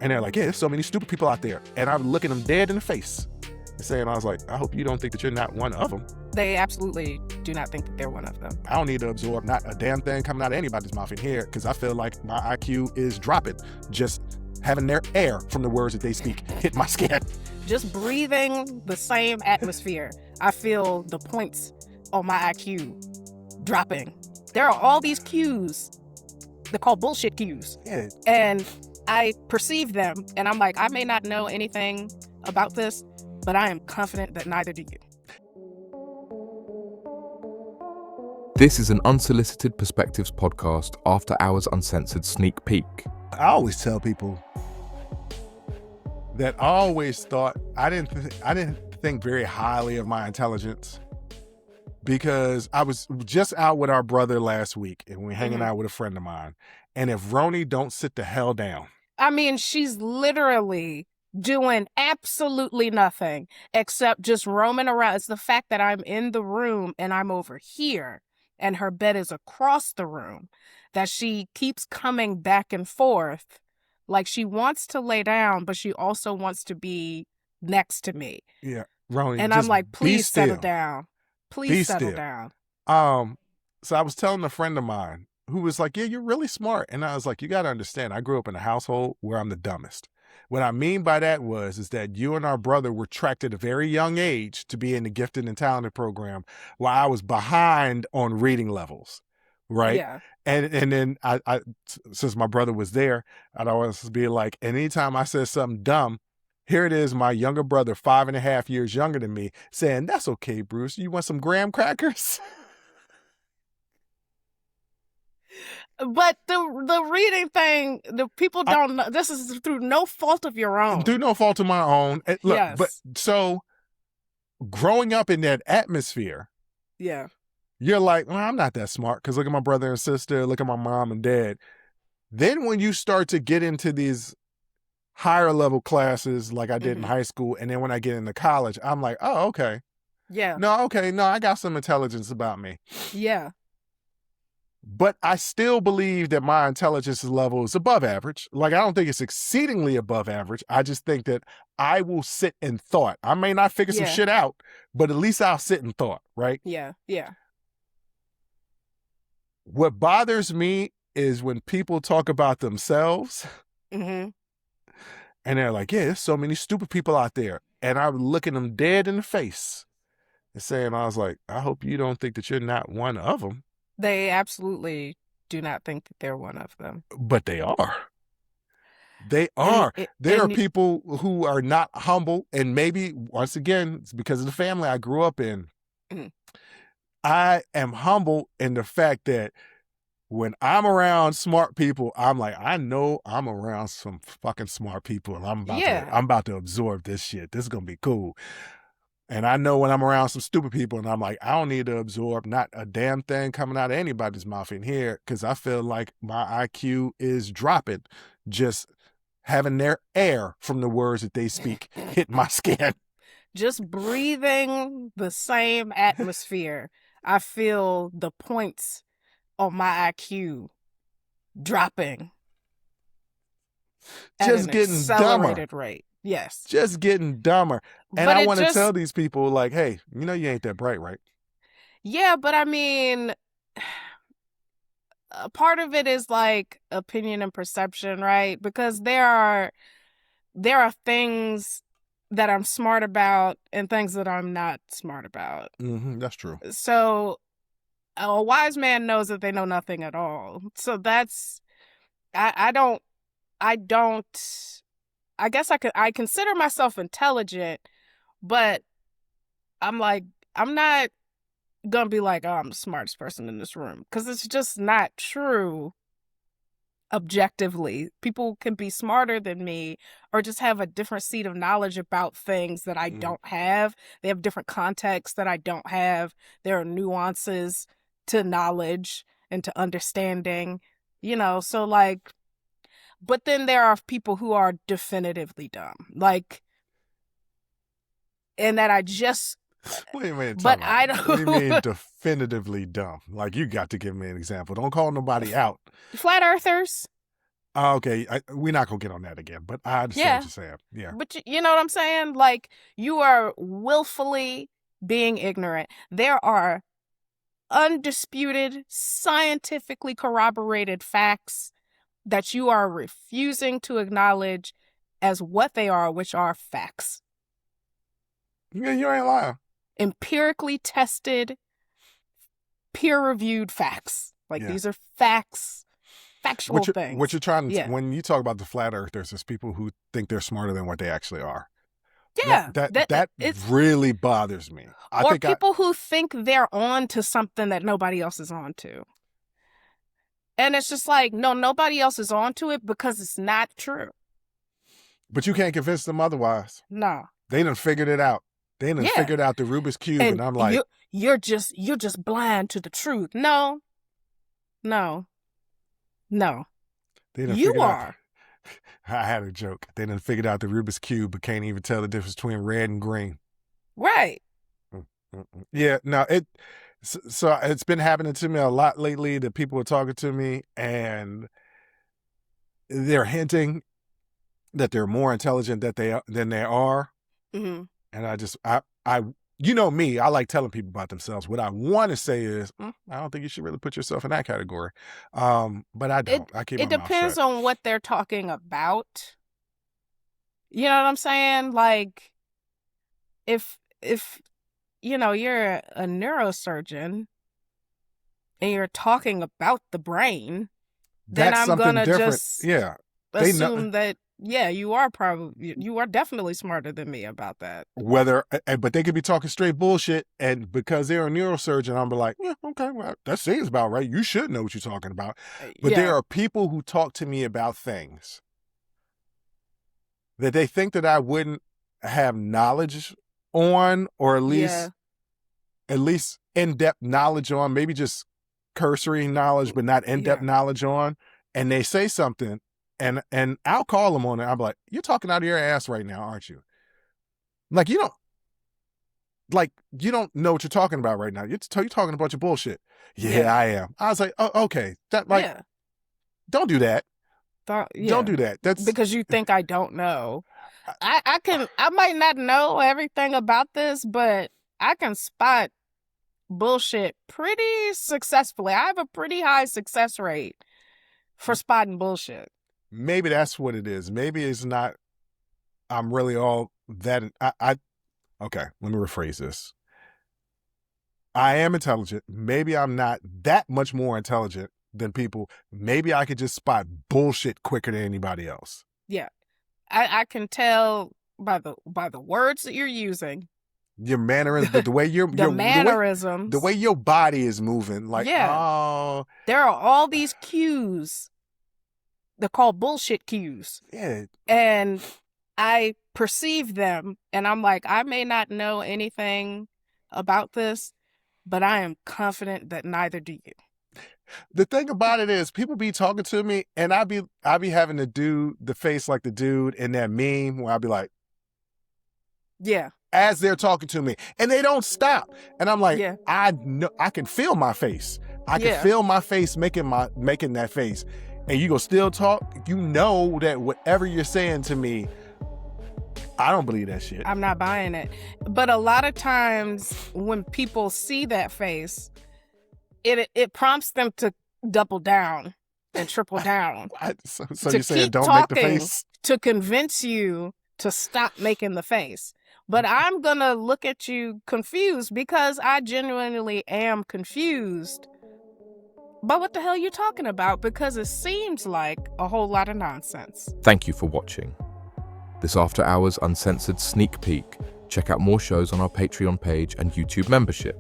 And they're like, yeah, there's so many stupid people out there. And I'm looking them dead in the face and saying, I was like, I hope you don't think that you're not one of them. They absolutely do not think that they're one of them. I don't need to absorb not a damn thing coming out of anybody's mouth in here because I feel like my IQ is dropping. Just having their air from the words that they speak hit my skin. Just breathing the same atmosphere, I feel the points on my IQ dropping. There are all these cues. They're called bullshit cues. Yeah. And I perceive them, and I'm like, I may not know anything about this, but I am confident that neither do you. This is an Unsolicited Perspectives podcast, After Hours Uncensored sneak peek. I always tell people that I always thought I didn't think very highly of my intelligence because I was just out with our brother last week and we're hanging out with a friend of mine. And if Roni don't sit the hell down. I mean, she's literally doing absolutely nothing except just roaming around. It's the fact that I'm in the room and I'm over here and her bed is across the room that she keeps coming back and forth. Like she wants to lay down, but she also wants to be next to me. Yeah, Roni. And I'm like, please settle down. Please settle down. So I was telling a friend of mine who was like, yeah, you're really smart. And I was like, you got to understand, I grew up in a household where I'm the dumbest. What I mean by that is that you and our brother were tracked at a very young age to be in the gifted and talented program while I was behind on reading levels. Right. Yeah. And then I since my brother was there, I'd always be like, anytime I said something dumb, here it is, my younger brother, 5.5 years younger than me, saying, that's okay, Bruce. You want some graham crackers? But the reading thing, the people don't know. This is through no fault of your own. Through no fault of my own. Look, yes. But so growing up in that atmosphere, yeah, you're like, well, I'm not that smart because look at my brother and sister, look at my mom and dad. Then when you start to get into these higher level classes like I did in high school, and then when I get into college, I'm like, oh, okay. Yeah. No, I got some intelligence about me. Yeah. But I still believe that my intelligence level is above average. Like, I don't think it's exceedingly above average. I just think that I will sit in thought. I may not figure some shit out, but at least I'll sit in thought, right? Yeah, yeah. What bothers me is when people talk about themselves and they're like, yeah, there's so many stupid people out there. And I'm looking them dead in the face and saying, I was like, I hope you don't think that you're not one of them. They absolutely do not think that they're one of them. But they are. They are. There are people who are not humble. And maybe, once again, it's because of the family I grew up in. I am humble in the fact that when I'm around smart people, I'm like, I know I'm around some fucking smart people. And I'm about to absorb this shit. This is going to be cool. And I know when I'm around some stupid people and I'm like, I don't need to absorb not a damn thing coming out of anybody's mouth in here because I feel like my IQ is dropping. Just having their air from the words that they speak hit my skin. Just breathing the same atmosphere, I feel the points on my IQ dropping. Just getting accelerated dumber. Rate. Yes. Just getting dumber. And I want to tell these people, like, hey, you know you ain't that bright, right? Yeah, but I mean, a part of it is like opinion and perception, right? Because there are things that I'm smart about and things that I'm not smart about. That's true. So a wise man knows that they know nothing at all. So that's, I guess I consider myself intelligent, but I'm like, I'm not going to be like, oh, I'm the smartest person in this room. Because it's just not true objectively. People can be smarter than me or just have a different seat of knowledge about things that I don't have. They have different contexts that I don't have. There are nuances to knowledge and to understanding, so like, but then there are people who are definitively dumb, like, and that I just. Wait a minute. But I don't. What do you mean definitively dumb? Like, you got to give me an example. Don't call nobody out. Flat earthers. Okay, we're not gonna get on that again, but I understand what you're saying. Yeah. But you know what I'm saying? Like, you are willfully being ignorant. There are undisputed, scientifically corroborated facts that you are refusing to acknowledge as what they are, which are facts. Yeah, you ain't lying. Empirically tested, peer-reviewed facts. Like, these are facts. Factual things. What you're trying to, when you talk about the flat earthers, there's people who think they're smarter than what they actually are. Yeah. That really bothers me. Or people who think they're on to something that nobody else is on to. And it's just like, no, nobody else is on to it because it's not true. But you can't convince them otherwise. No. They done figured it out. They done figured out the Rubik's Cube, and I'm like, you're just blind to the truth. No. You are. I had a joke. They done figured out the Rubik's Cube, but can't even tell the difference between red and green. Right. Yeah, no, so it's been happening to me a lot lately that people are talking to me and they're hinting that they're more intelligent than they are. Mm-hmm. And I you know me, I like telling people about themselves. What I want to say is, I don't think you should really put yourself in that category. But I don't. I keep my mouth shut. It depends on what they're talking about. You know what I'm saying? Like, if you know, you're a neurosurgeon and you're talking about the brain, then I'm gonna just assume that you are definitely smarter than me about that. But they could be talking straight bullshit, and because they're a neurosurgeon, I'm like, yeah, okay, well, that seems about right. You should know what you're talking about. But there are people who talk to me about things that they think that I wouldn't have knowledge on, or at least in-depth knowledge on, maybe just cursory knowledge, but not in-depth knowledge on. And they say something, and I'll call them on it. I'm like, you're talking out of your ass right now, aren't you? Like, you don't know what you're talking about right now. You're talking a bunch of bullshit. Yeah, I am. I was like, oh, okay. Don't do that. Don't do that. That's because you think I don't know. I might not know everything about this, but I can spot bullshit pretty successfully. I have a pretty high success rate for spotting bullshit. Maybe that's what it is. Maybe it's not, I'm really all that. Okay, let me rephrase this. I am intelligent. Maybe I'm not that much more intelligent than people. Maybe I could just spot bullshit quicker than anybody else. Yeah. I can tell by the words that you're using. Your mannerisms, the way mannerisms. The way your body is moving. Like, oh. There are all these cues. They're called bullshit cues. Yeah. And I perceive them, and I'm like, I may not know anything about this, but I am confident that neither do you. The thing about it is, people be talking to me, and I be having to do the face like the dude in that meme where I be like, yeah, as they're talking to me, and they don't stop, and I'm like, I know, I can feel my face. I can feel my face making that face, and you gonna still talk. You know that whatever you're saying to me, I don't believe that shit. I'm not buying it. But a lot of times when people see that face, it prompts them to double down and triple down. So you're saying don't make the face? To convince you to stop making the face. But I'm going to look at you confused because I genuinely am confused. But what the hell are you talking about? Because it seems like a whole lot of nonsense. Thank you for watching this After Hours Uncensored sneak peek. Check out more shows on our Patreon page and YouTube membership.